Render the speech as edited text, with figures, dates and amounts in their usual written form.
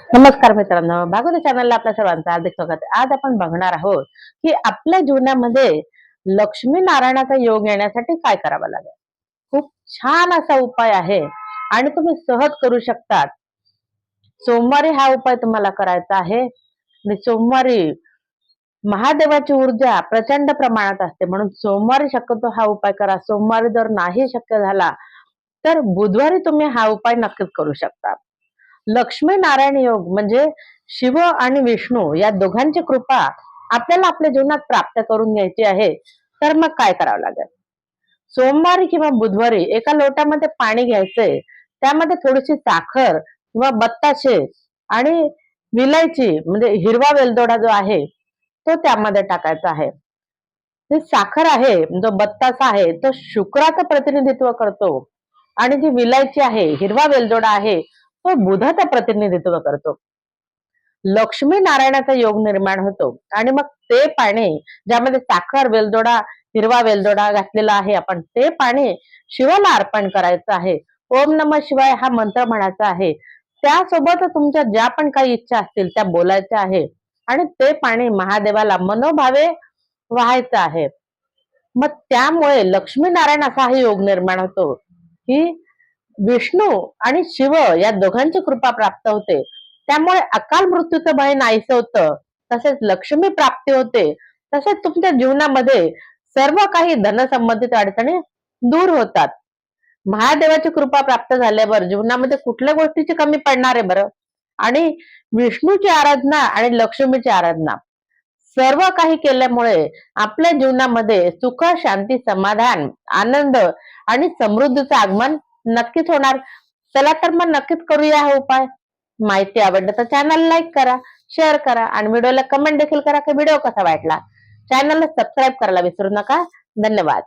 नमस्कार मित्रांनो, भागवत चॅनलला आपल्या सर्वांचं हार्दिक स्वागत आहे. आज आपण बघणार आहोत की आपल्या जीवनामध्ये लक्ष्मी नारायणाचा योग येण्यासाठी काय करावं लागेल. खूप छान असा उपाय आहे आणि तुम्ही सहज करू शकतात. सोमवारी हा उपाय तुम्हाला करायचा आहे आणि सोमवारी महादेवाची ऊर्जा प्रचंड प्रमाणात असते, म्हणून सोमवारी शक्यतो हा उपाय करा. सोमवारी जर नाही शक्य झाला तर बुधवारी तुम्ही हा उपाय नक्कीच करू शकता. लक्ष्मी नारायण योग म्हणजे शिव आणि विष्णू या दोघांची कृपा आपल्याला आपल्या जीवनात प्राप्त करून घ्यायची आहे. तर मग काय करावं लागेल? सोमवारी किंवा बुधवारी एका लोट्यामध्ये पाणी घ्यायचंय. त्यामध्ये थोडीशी साखर किंवा बत्ताशे आणि विलायची म्हणजे हिरवा वेलदोडा जो आहे तो त्यामध्ये टाकायचा आहे. जी साखर आहे, जो बत्तासा आहे, तो शुक्राचं प्रतिनिधित्व करतो आणि जी विलायची आहे, हिरवा वेलदोडा आहे, तो बुधाचं प्रतिनिधित्व करतो. लक्ष्मी नारायणाचा योग निर्माण होतो आणि मग ते पाणी, ज्यामध्ये साखर, वेलदोडा, हिरवा वेलदोडा घातलेला आहे, आपण ते पाणी शिवाला अर्पण करायचं आहे. ओम नमः शिवाय हा मंत्र म्हणायचा आहे. त्यासोबत तुमच्या ज्या पण काही इच्छा असतील त्या बोलायच्या आहे आणि ते पाणी महादेवाला मनोभावे व्हायचं आहे. मग त्यामुळे लक्ष्मी नारायण असा हा योग निर्माण होतो की विष्णू आणि शिव या दोघांची कृपा प्राप्त होते. त्यामुळे अकाल मृत्यूचं भय नाहीसं होतं. तसेच लक्ष्मी प्राप्ती होते. तसेच तुमच्या जीवनामध्ये सर्व काही धनसंबंधित अडचणी दूर होतात. महादेवाची कृपा प्राप्त झाल्यावर जीवनामध्ये कुठल्या गोष्टीची कमी पडणार आहे बरं? आणि विष्णूची आराधना आणि लक्ष्मीची आराधना सर्व काही केल्यामुळे आपल्या जीवनामध्ये सुख, शांती, समाधान, आनंद आणि समृद्धीचं आगमन नक्कीच होणार. चला तर मग नक्कीच करूया हा उपाय. माहिती आवडलं तर चॅनल लाईक करा, शेअर करा आणि व्हिडिओला कमेंट देखील करा की व्हिडिओ कसा वाटला. चॅनलला सबस्क्राईब करायला विसरू नका. धन्यवाद.